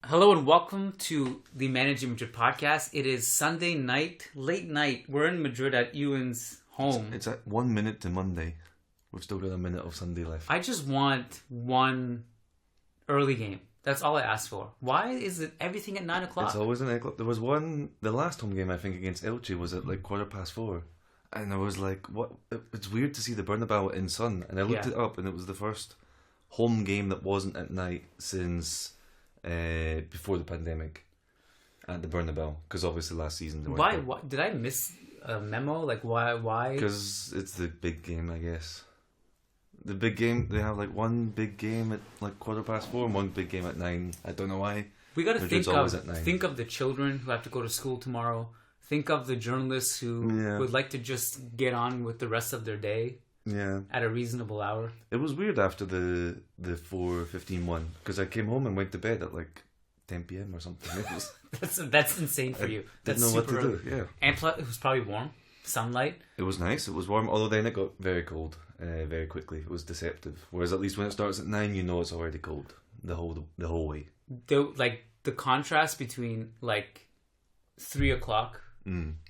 Hello and welcome to the Managing Madrid podcast. It is Sunday night, late night. We're in Madrid at Ewan's home. It's at 1 minute to Monday. We've still got a minute of Sunday left. I just want one early game. That's all I ask for. Why is it everything at 9 o'clock? It's always at 9 o'clock. There was one, the last home game I think against Elche was at like 4:15. And I was like, what? It's weird to see the Bernabeu in sun. And I looked it up and it was the first home game that wasn't at night since before the pandemic at the Bernabeu, because obviously last season they weren't. Why did I miss a memo? Like why? Because it's the big game, I guess. The big game, they have like one big game at like 4:15 and one big game at 9. I don't know why. We got to think of the children who have to go to school tomorrow. Think of the journalists who would like to just get on with the rest of their day. Yeah. At a reasonable hour. It was weird after the 4:15 one, because I came home and went to bed at like 10 p.m. or something. It was, that's insane for you. Didn't know what to do. Yeah. And plus, it was probably warm, sunlight. It was nice. It was warm. Although then it got very cold, very quickly. It was deceptive. Whereas at least when it starts at 9, you know it's already cold the whole way. The contrast between like 3 o'clock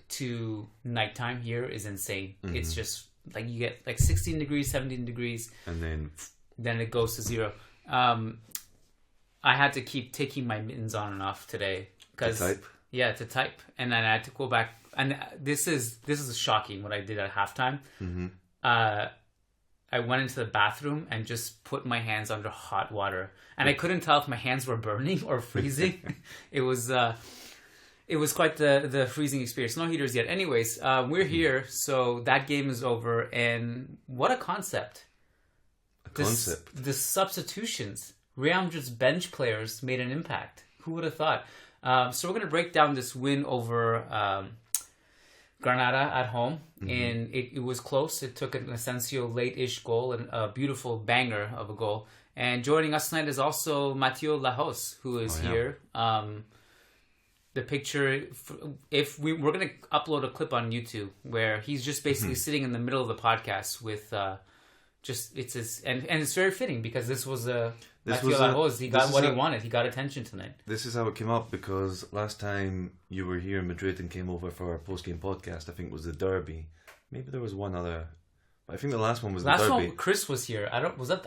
to nighttime here is insane. Mm-hmm. It's just. Like you get like 16 degrees, 17 degrees. And then it goes to 0. I had to keep taking my mittens on and off today. To type? Yeah, to type. And then I had to go back. And this is shocking what I did at halftime. Mm-hmm. I went into the bathroom and just put my hands under hot water. And I couldn't tell if my hands were burning or freezing. It was quite the freezing experience. No heaters yet. Anyways, we're here, so that game is over, and what a concept. The substitutions. Real Madrid's bench players made an impact. Who would have thought? So we're going to break down this win over Granada at home, and it was close. It took an Asensio late-ish goal and a beautiful banger of a goal. And joining us tonight is also Mateo Lajos, who is here. The picture, we're going to upload a clip on YouTube where he's just basically sitting in the middle of the podcast with and it's very fitting because this was Mateo Lajos. He got what he wanted. He got attention tonight. This is how it came up, because last time you were here in Madrid and came over for our post-game podcast, I think it was the derby. Maybe there was one other. I think the last one was the derby. Last one, Chris was here. I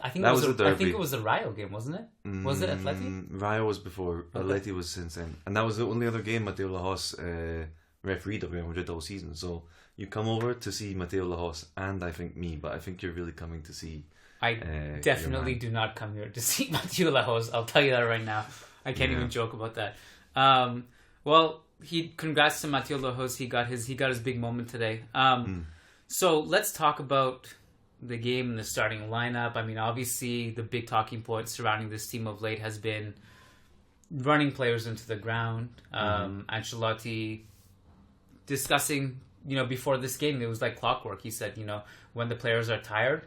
think it was the Rayo game, wasn't it? Was it Atleti? Rayo was before. Okay. Atleti was since then, and that was the only other game Mateo Lajos refereed at Real Madrid all season. So you come over to see Mateo Lajos, and I think me, but I think you're really coming to see. I definitely do not come here to see Mateo Lajos. I'll tell you that right now. I can't even joke about that. Congrats to Mateo Lajos. He got his big moment today. So let's talk about the game and the starting lineup. I mean, obviously, the big talking point surrounding this team of late has been running players into the ground. Ancelotti discussing, before this game, it was like clockwork. He said, when the players are tired,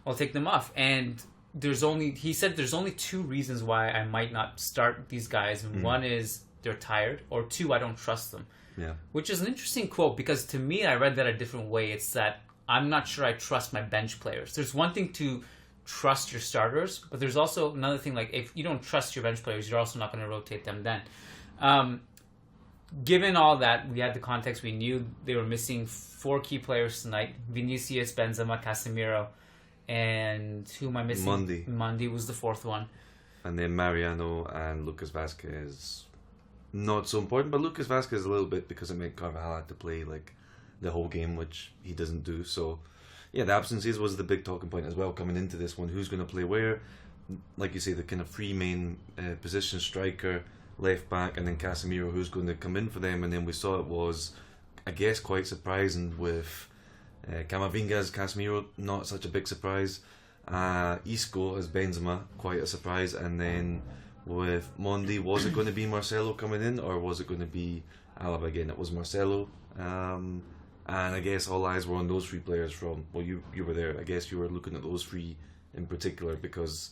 I'll take them off. And he said there's only 2 reasons why I might not start these guys. And one is they're tired, or 2, I don't trust them. Yeah. Which is an interesting quote, because to me, I read that a different way. It's that I'm not sure I trust my bench players. There's one thing to trust your starters, but there's also another thing, like if you don't trust your bench players, you're also not going to rotate them then. Given all that, we had the context. We knew they were missing 4 key players tonight. Vinicius, Benzema, Casemiro, and who am I missing? Mundi was the 4th one. And then Mariano and Lucas Vazquez. Not so important, but Lucas Vazquez a little bit, because it meant Carvajal had to play like the whole game, which he doesn't do. So, yeah, the absences was the big talking point as well coming into this one. Who's going to play where? Like you say, the kind of 3 main positions: striker, left back, and then Casemiro, who's going to come in for them. And then we saw it was, I guess, quite surprising with Camavinga as Casemiro, not such a big surprise. Isco as Benzema, quite a surprise. And then with Mondi, was it going to be Marcelo coming in, or was it going to be Alaba again? It was Marcelo, and I guess all eyes were on those 3 players from, well, you were there, I guess you were looking at those 3 in particular, because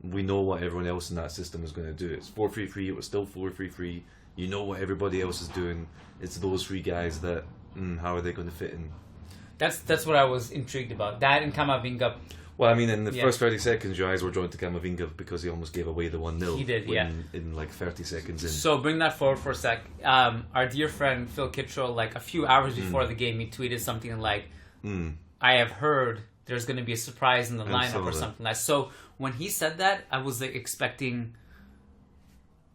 we know what everyone else in that system is going to do. It's 4-3-3, it was still 4-3-3, you know what everybody else is doing. It's those 3 guys that, how are they going to fit in? That's what I was intrigued about, that and Camavinga Well, I mean, in the first 30 seconds, your eyes were drawn to Camavinga because he almost gave away the 1-0. He did, in like 30 seconds in. So bring that forward for a sec. Our dear friend Phil Kittrell, like a few hours before the game, he tweeted something like, I have heard there's going to be a surprise in the lineup or something like that. So when he said that, I was like expecting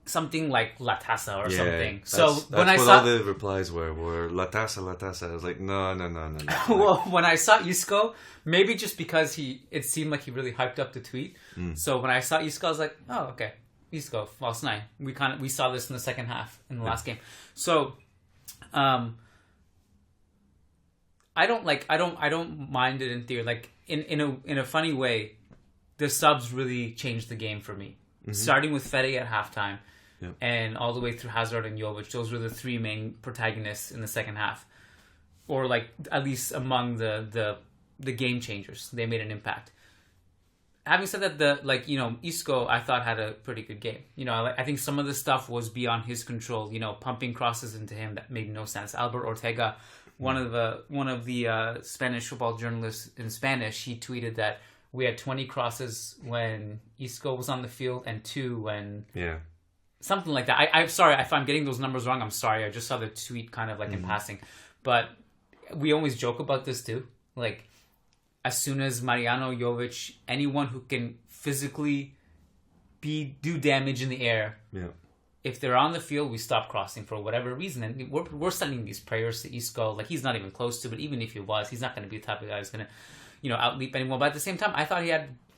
something like La Tassa or something. So when I saw all the replies were La Tassa. I was like, no. Well, when I saw Isco, maybe just because it seemed like he really hyped up the tweet. So when I saw Isco, I was like, oh, okay, Isco, false 9. We saw this in the second half in the last game. So, I don't mind it in theory. Like in a funny way, the subs really changed the game for me. Starting with Fede at halftime. And all the way through Hazard and Jovic, those were the 3 main protagonists in the second half, or like at least among the game changers. They made an impact. Having said that, Isco I thought had a pretty good game. I think some of the stuff was beyond his control. Pumping crosses into him that made no sense. Albert Ortega, one of the Spanish football journalists in Spanish, he tweeted that we had 20 crosses when Isco was on the field and 2 when. Yeah. Something like that. I'm sorry if I'm getting those numbers wrong. I'm sorry. I just saw the tweet kind of like in passing. But we always joke about this too. Like, as soon as Mariano, Jovic, anyone who can physically do damage in the air, if they're on the field, we stop crossing for whatever reason. And we're sending these prayers to Isco. Like, he's not even close to it. Even if he was, he's not going to be the type of guy who's going to, outleap anyone. But at the same time, I thought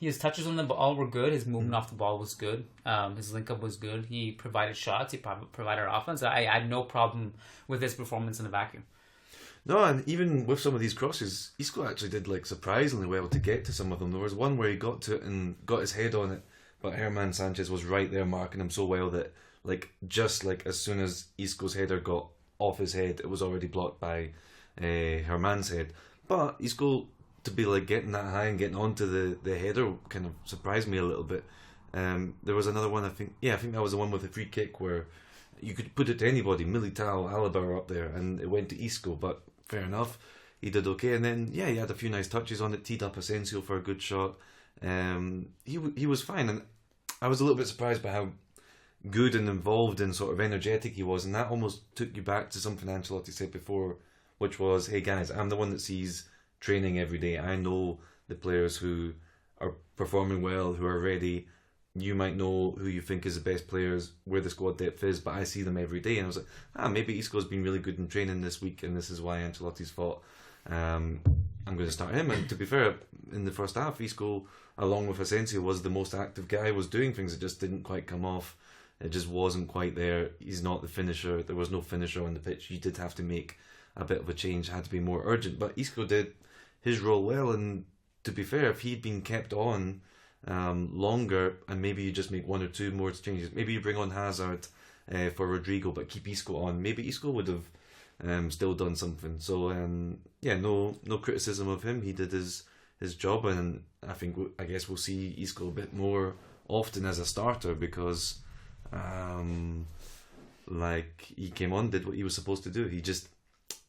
his touches on the ball were good. His movement off the ball was good. His link-up was good. He provided shots. He provided offense. I had no problem with his performance in a vacuum. No, and even with some of these crosses, Isco actually did like surprisingly well to get to some of them. There was one where he got to it and got his head on it, but Herman Sanchez was right there marking him so well that just as soon as Isco's header got off his head, it was already blocked by Herman's head. But Isco, to be getting that high and getting onto the header kind of surprised me a little bit. There was another one, I think that was the one with the free kick where you could put it to anybody. Militao, Alaba were up there and it went to Isco, but fair enough, he did okay. And then he had a few nice touches on it, teed up Asensio for a good shot. He was fine, and I was a little bit surprised by how good and involved and sort of energetic he was, and that almost took you back to something Ancelotti said before, which was, hey guys, I'm the one that sees training every day. I know the players who are performing well, who are ready. You might know who you think is the best players, where the squad depth is, but I see them every day. And I was like, maybe Isco's been really good in training this week, and this is why Ancelotti's thought, I'm going to start him. And to be fair, in the first half, Isco, along with Asensio, was the most active guy, was doing things that just didn't quite come off. It just wasn't quite there. He's not the finisher. There was no finisher on the pitch. You did have to make a bit of a change, had to be more urgent. But Isco did his role well, and to be fair, if he'd been kept on longer, and maybe you just make 1 or 2 more changes, maybe you bring on Hazard for Rodrigo but keep Isco on, maybe Isco would have still done something. So no criticism of him. He did his job, and I guess we'll see Isco a bit more often as a starter because he came on, did what he was supposed to do.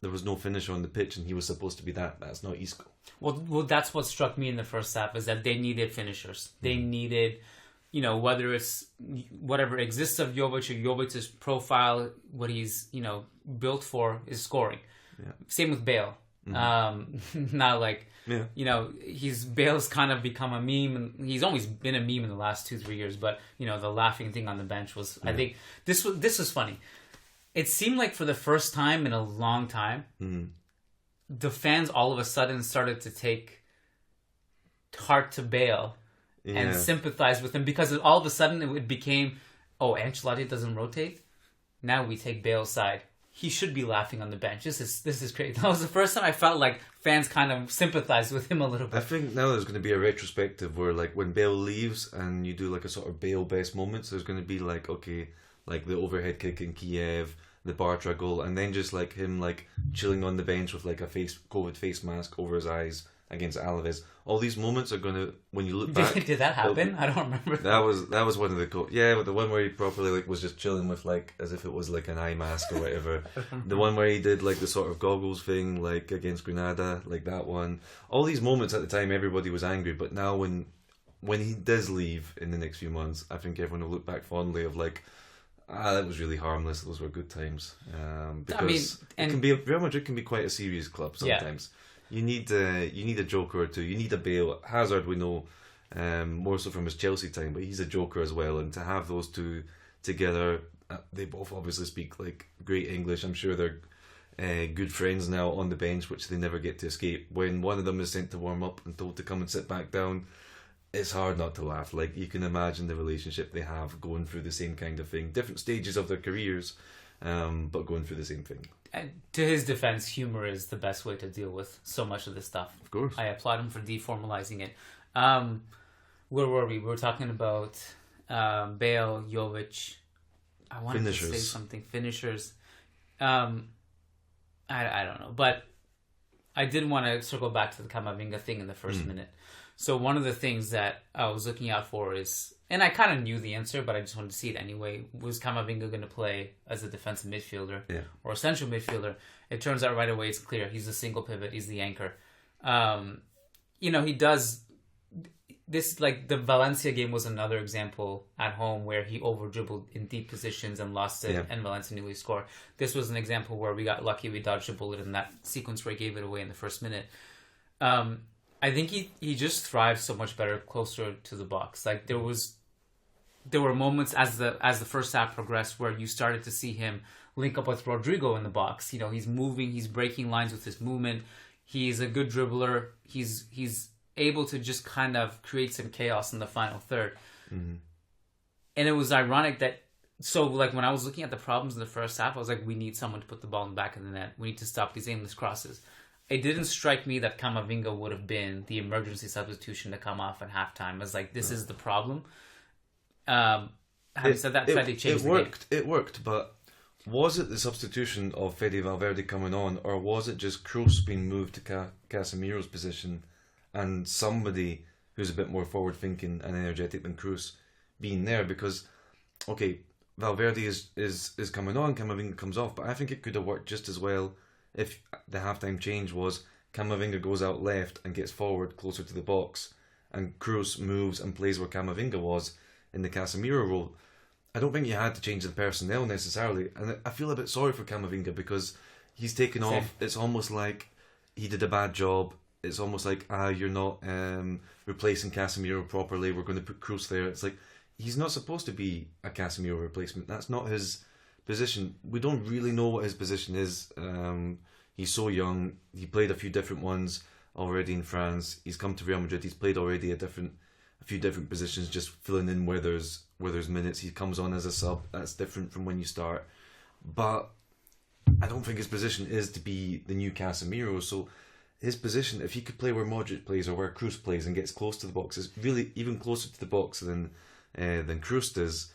There was no finisher on the pitch, and he was supposed to be that. That's not Isco. Well, that's what struck me in the first half, is that they needed finishers. They needed, whether it's whatever exists of Jovic or Jovic's profile, what he's, built for is scoring. Yeah. Same with Bale. Now, Bale's kind of become a meme, and he's always been a meme in the last 2-3 years. But the laughing thing on the bench was, I think this was funny. It seemed like for the first time in a long time, the fans all of a sudden started to take heart to Bale and sympathize with him, because all of a sudden it became, Ancelotti doesn't rotate. Now we take Bale's side. He should be laughing on the bench. This is great. That was the first time I felt like fans kind of sympathized with him a little bit. I think now there's going to be a retrospective where when Bale leaves and you do a sort of Bale best moments, there's going to be the overhead kick in Kiev, the Bartra goal, and then just him chilling on the bench with a COVID face mask over his eyes against Alaves. All these moments are going to, when you look back... Did that happen? I don't remember. That was one of the... Yeah, the one where he properly like was just chilling with like, as if it was like an eye mask or whatever. The one where he did like the sort of goggles thing, like against Granada, like that one. All these moments at the time, everybody was angry, but now when he does leave in the next few months, I think everyone will look back fondly of like, that was really harmless. Those were good times. Because it can be, Real Madrid can be quite a serious club sometimes. Yeah. You need a joker or two. You need a Bale. Hazard, we know, more so from his Chelsea time, but he's a joker as well. And to have those two together, they both obviously speak like great English. I'm sure they're good friends now on the bench, which they never get to escape. When one of them is sent to warm up and told to come and sit back down, it's hard not to laugh. Like, you can imagine the relationship they have going through the same kind of thing. Different stages of their careers, but going through the same thing. And to his defense, humor is the best way to deal with so much of this stuff. Of course. I applaud him for deformalizing it. Where were we? We were talking about Bale, Jovic. I wanted to say something. Finishers. I don't know. But I did want to circle back to the Camavinga thing in the first minute. So one of the things that I was looking out for is, and I kind of knew the answer, but I just wanted to see it anyway, was Camavinga going to play as a defensive midfielder or a central midfielder? It turns out right away it's clear. He's a single pivot. He's the anchor. He does this, like the Valencia game was another example at home where he over dribbled in deep positions and lost it, and Valencia nearly scored. This was an example where we got lucky. We dodged a bullet in that sequence where he gave it away in the first minute. I think he just thrives so much better closer to the box. Like there were moments as the first half progressed where you started to see him link up with Rodrigo in the box. He's moving, he's breaking lines with his movement. He's a good dribbler. He's able to just kind of create some chaos in the final third. Mm-hmm. And it was ironic that, so like when I was looking at the problems in the first half, I was like, we need someone to put the ball in the back of the net. We need to stop these aimless crosses. It didn't strike me that Camavinga would have been the emergency substitution to come off at halftime. As like, this is the problem. Having said that, Fede changed the game. It worked, but was it the substitution of Fede Valverde coming on, or was it just Kroos being moved to Casemiro's position and somebody who's a bit more forward-thinking and energetic than Kroos being there? Because, okay, Valverde is coming on, Camavinga comes off, but I think it could have worked just as well if the halftime change was Camavinga goes out left and gets forward closer to the box, and Kroos moves and plays where Camavinga was in the Casemiro role. I don't think you had to change the personnel necessarily, and I feel a bit sorry for Camavinga because he's taken off. It's almost like he did a bad job. It's almost like, you're not replacing Casemiro properly, we're going to put Kroos there. It's like, he's not supposed to be a Casemiro replacement. That's not his position. We don't really know what his position is. He's so young. He played a few different ones already in France. He's come to Real Madrid. He's played already a few different positions, just filling in where there's minutes. He comes on as a sub. That's different from when you start. But I don't think his position is to be the new Casemiro. So his position, if he could play where Modric plays or where Kroos plays and gets close to the box, is really even closer to the box than Kroos does.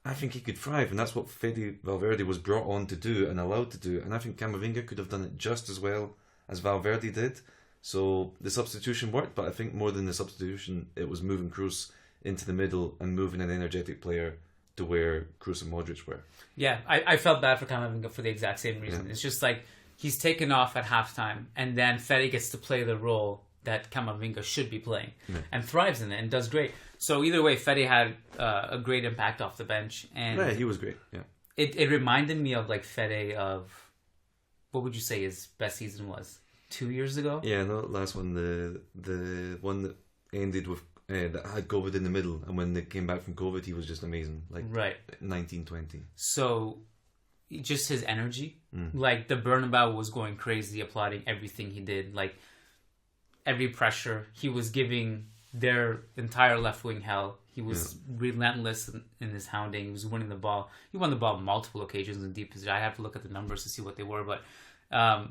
I think he could thrive, and that's what Fede Valverde was brought on to do and allowed to do. And I think Camavinga could have done it just as well as Valverde did. So the substitution worked, but I think more than the substitution, it was moving Kroos into the middle and moving an energetic player to where Kroos and Modric were. Yeah, I felt bad for Camavinga for the exact same reason. Yeah. It's just like he's taken off at halftime, and then Fede gets to play the role that Camavinga should be playing and thrives in it and does great. So either way, Fede had a great impact off the bench. And yeah, he was great. Yeah, it reminded me of like Fede of, what would you say his best season was? 2 years ago? Yeah, no, last one, the one that ended with that had COVID in the middle, and when they came back from COVID, he was just amazing. Like 1920. So just his energy, like the Bernabeu was going crazy, applauding everything he did. Like every pressure, he was giving their entire left wing hell. He was relentless in his hounding. He was winning the ball. He won the ball on multiple occasions in deep position. I have to look at the numbers to see what they were, but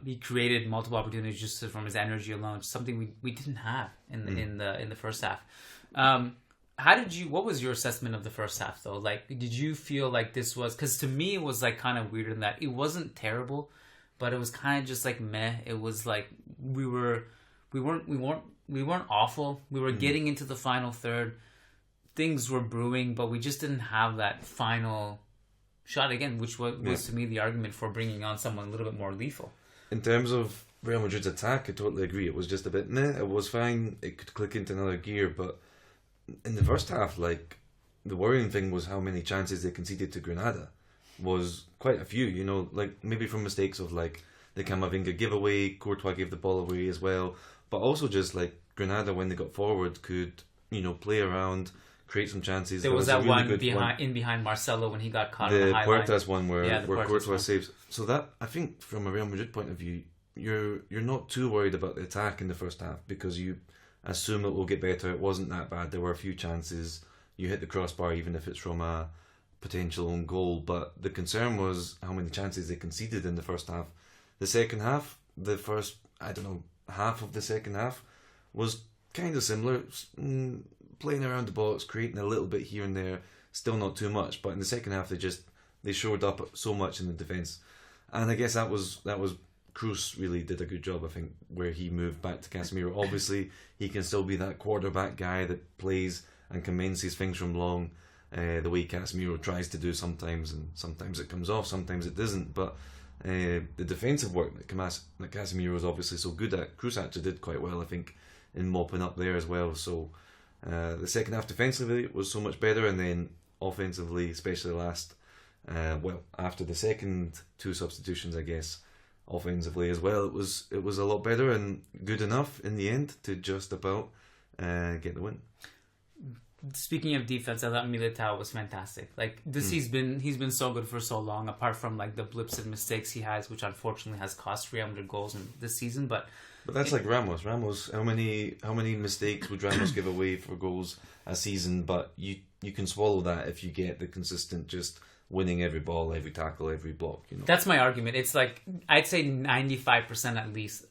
he created multiple opportunities just from his energy alone. Something we didn't have in the first half. What was your assessment of the first half though? Like, did you feel like this was, because to me it was like kind of weird in that it wasn't terrible, but it was kind of just like meh. It was like we were we weren't awful. We were getting into the final third. Things were brewing, but we just didn't have that final shot again, which was to me the argument for bringing on someone a little bit more lethal. In terms of Real Madrid's attack, I totally agree. It was just a bit meh. It was fine. It could click into another gear, but in the first half, like, the worrying thing was how many chances they conceded to Granada. Was quite a few, you know, like maybe from mistakes of like the Camavinga giveaway, Courtois gave the ball away as well, but also just like Granada when they got forward could, you know, play around, create some chances. There was that really one behind Marcelo when he got caught on the high line. The Puertas one where Courtois saves. So that, I think from a Real Madrid point of view, you're not too worried about the attack in the first half because you assume it will get better. It wasn't that bad. There were a few chances. You hit the crossbar even if it's from a potential own goal, but the concern was how many chances they conceded in the first half. The second half, the first, half of the second half was kind of similar, playing around the box, creating a little bit here and there, still not too much, but in the second half they showed up so much in the defence. And I guess that was Cruz really did a good job, I think, where he moved back to Casemiro. Obviously, he can still be that quarterback guy that plays and commences things from long, the way Casemiro tries to do sometimes, and sometimes it comes off, sometimes it doesn't. But the defensive work that Casemiro is obviously so good at, Cruz actually did quite well, I think, in mopping up there as well. So the second half defensively was so much better, and then offensively, especially after the second two substitutions, I guess, offensively as well, it was a lot better and good enough in the end to just about get the win. Speaking of defense, I thought Militao was fantastic. Like he's been so good for so long. Apart from like the blips and mistakes he has, which unfortunately has cost Real Madrid goals in this season. But that's like Ramos. How many mistakes would Ramos give away for goals a season? But you can swallow that if you get the consistent just winning every ball, every tackle, every block. You know, that's my argument. It's like I'd say 95% at least.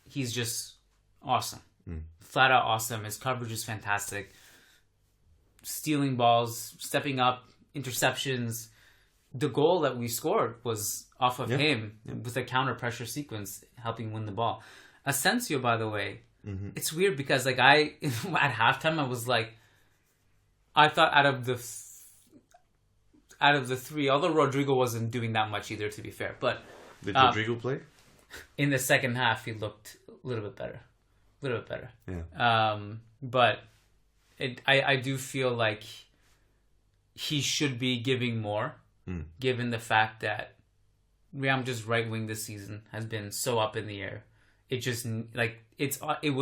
He's just awesome, flat out awesome. His coverage is fantastic. Stealing balls, stepping up, interceptions. The goal that we scored was off of him with a counter pressure sequence, helping win the ball. Asensio, by the way, it's weird because like at halftime I was like, I thought out of the three, although Rodrigo wasn't doing that much either, to be fair. But did Rodrigo play? In the second half, he looked a little bit better. Yeah. But I do feel like he should be giving more, given the fact that Real Madrid's right wing this season has been so up in the air. It just like it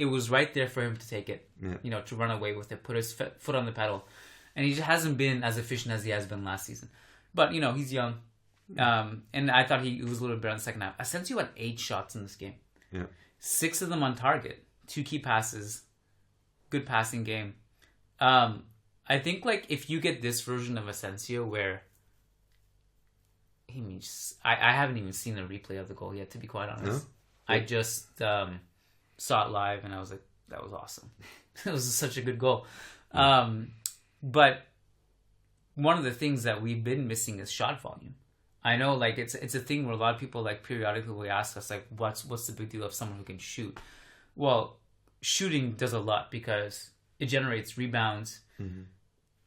was right there for him to take it, to run away with it, put his foot on the pedal, and he just hasn't been as efficient as he has been last season. But he's young, and I thought he was a little bit better in the second half. Asensio had 8 shots in this game, 6 of them on target, 2 key passes. Good passing game. I think like if you get this version of Asensio where I haven't even seen a replay of the goal yet, to be quite honest. No? I just saw it live and I was like, that was awesome. It was such a good goal. But one of the things that we've been missing is shot volume. I know like it's a thing where a lot of people like periodically will ask us like what's the big deal of someone who can shoot? Well, shooting does a lot because it generates rebounds.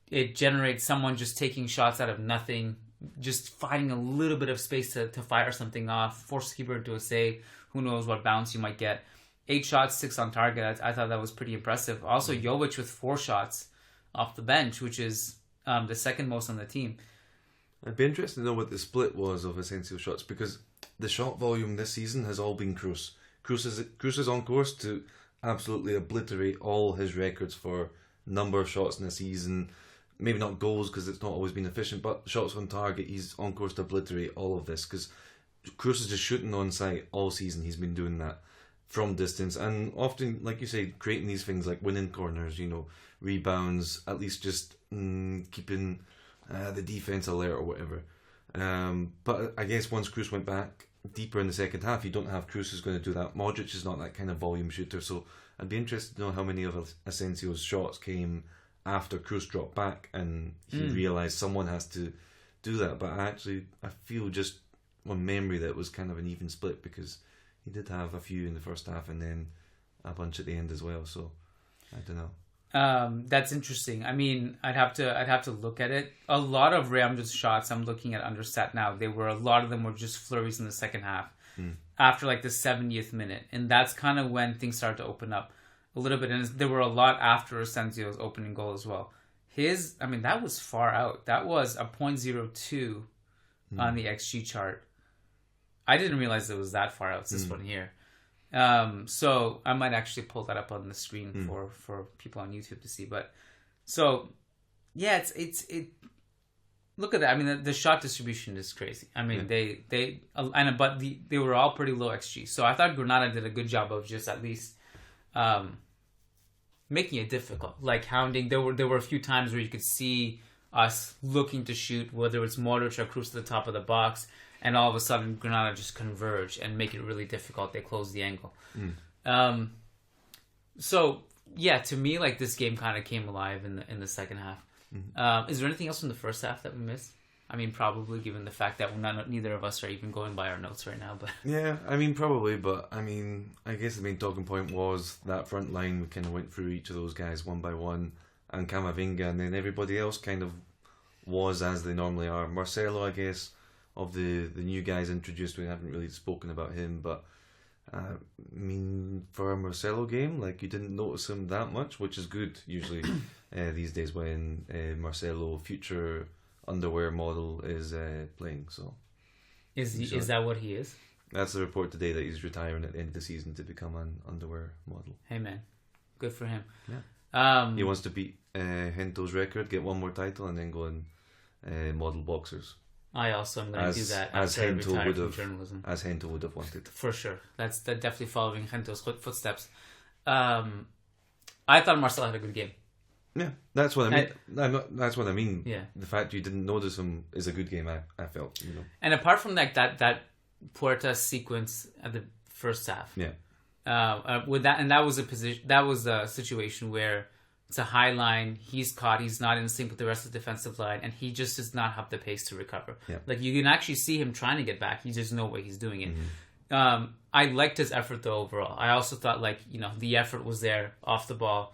It generates someone just taking shots out of nothing, just finding a little bit of space to fire something off, force the keeper into a save. Who knows what bounce you might get. 8 shots, 6 on target. I thought that was pretty impressive. Also, Jovic with 4 shots off the bench, which is the second most on the team. I'd be interested to know what the split was of Asensio shots because the shot volume this season has all been Cruz. Cruz is on course to absolutely obliterate all his records for number of shots in a season. Maybe not goals because it's not always been efficient, but shots on target, he's on course to obliterate all of this because Cruz is just shooting on sight all season. He's been doing that from distance and often, like you say, creating these things like winning corners, rebounds, at least just keeping the defense alert or whatever. But I guess once Cruz went back deeper in the second half, you don't have Cruz who's going to do that. Modric is not that kind of volume shooter, so I'd be interested to know how many of Asensio's shots came after Cruz dropped back and he realised someone has to do that. But I feel just on memory that it was kind of an even split because he did have a few in the first half and then a bunch at the end as well. So I don't know. That's interesting. I mean, I'd have to look at it. A lot of Real Madrid's shots I'm looking at under stat now. A lot of them were just flurries in the second half after like the 70th minute, and that's kind of when things started to open up a little bit. And there were a lot after Asensio's opening goal as well. That was far out. That was a .02 on the XG chart. I didn't realize it was that far out. It's this one here. So I might actually pull that up on the screen for people on YouTube to see. But so yeah, it. Look at that. I mean, the shot distribution is crazy. I mean, they were all pretty low XG. So I thought Granada did a good job of just at least making it difficult, like hounding. There were a few times where you could see us looking to shoot, whether it's Modric or Cruz to the top of the box. And all of a sudden, Granada just converge and make it really difficult. They close the angle. So yeah, to me, like this game kind of came alive in the second half. Is there anything else from the first half that we missed? I mean, probably, given the fact that neither of us are even going by our notes right now. But yeah, I mean, probably. But I mean, I guess the main talking point was that front line. We kind of went through each of those guys one by one, and Camavinga, and then everybody else kind of was as they normally are. Marcelo, I guess. Of the new guys introduced, we haven't really spoken about him, but I mean, for a Marcelo game, like you didn't notice him that much, which is good usually these days when Marcelo, future underwear model, is playing. So is that what he is? That's the report today, that he's retiring at the end of the season to become an underwear model. Hey man, good for him. Yeah. He wants to beat Hento's record, get one more title, and then go and model boxers. I also am going to do that after I retire from journalism. As Hento would have wanted. For sure. That's definitely following Hento's footsteps. I thought Marcelo had a good game. Yeah, that's what I mean. That's what I mean. Yeah. The fact you didn't notice him is a good game, I felt. You know. And apart from that Puerta sequence at the first half. Yeah. With that, and that was a situation where it's a high line. He's caught. He's not in sync with the rest of the defensive line, and he just does not have the pace to recover. Yeah. Like you can actually see him trying to get back. He just no way he's doing it. I liked his effort though overall. I also thought the effort was there off the ball,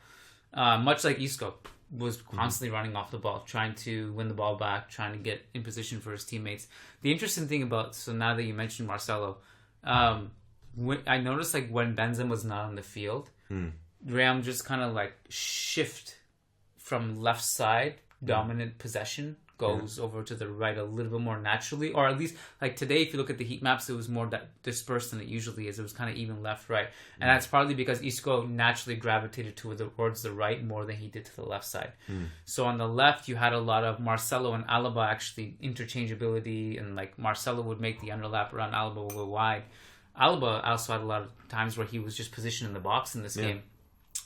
much like Isco was constantly running off the ball, trying to win the ball back, trying to get in position for his teammates. The interesting thing now that you mentioned Marcelo, I noticed like when Benzema was not on the field. Real just kind of like shift from left side, dominant possession, goes over to the right a little bit more naturally. Or at least, like today, if you look at the heat maps, it was more that dispersed than it usually is. It was kind of even left, right. And that's partly because Isco naturally gravitated towards the right more than he did to the left side. So on the left, you had a lot of Marcelo and Alaba actually interchangeability, and like Marcelo would make the underlap around, Alaba would go wide. Alaba also had a lot of times where he was just positioned in the box in this game,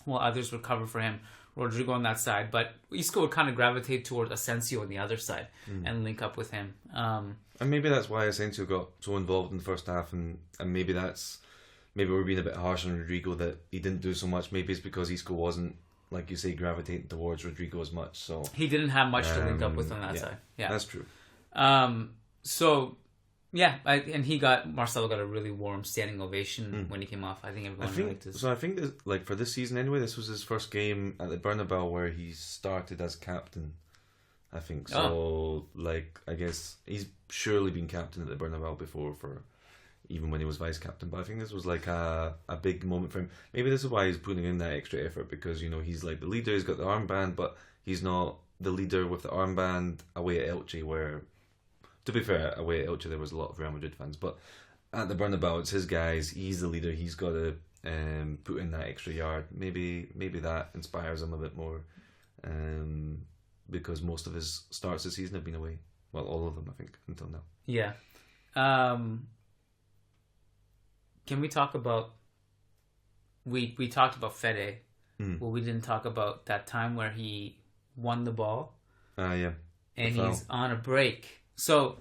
while others would cover for him. Rodrigo on that side, but Isco would kind of gravitate toward Asensio on the other side and link up with him. And maybe that's why Asensio got so involved in the first half, and maybe we're being a bit harsh on Rodrigo that he didn't do so much. Maybe it's because Isco wasn't, like you say, gravitating towards Rodrigo as much. So he didn't have much to link up with on that side. Yeah, that's true. Marcelo got a really warm standing ovation when he came off. I think everyone liked this. So I think that, like, for this season anyway, this was his first game at the Bernabeu where he started as captain. I think so. Like, I guess he's surely been captain at the Bernabeu before, for even when he was vice captain. But I think this was like a big moment for him. Maybe this is why he's putting in that extra effort, because he's like the leader. He's got the armband, but he's not the leader with the armband away at Elche, where, to be fair, away at Elche there was a lot of Real Madrid fans, but at the Bernabeu it's his guys, he's the leader, he's got to put in that extra yard. Maybe that inspires him a bit more, because most of his starts this season have been away. Well, all of them, I think, until now. Yeah. Can we talk about, we talked about Fede, but we didn't talk about that time where he won the ball. Yeah. And he's on a break. So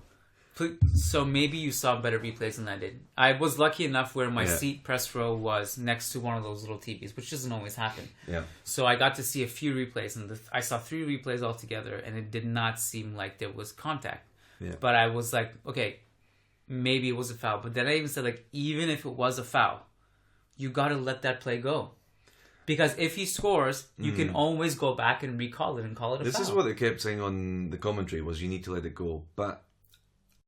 maybe you saw better replays than I did. I was lucky enough where my seat press row was next to one of those little TVs, which doesn't always happen. Yeah. So I got to see a few replays, and I saw 3 replays altogether, and it did not seem like there was contact. Yeah. But I was like, okay, maybe it was a foul. But then I even said, like, even if it was a foul, you got to let that play go. Because if he scores, you can always go back and recall it and call it a foul. This is what they kept saying on the commentary, was you need to let it go. But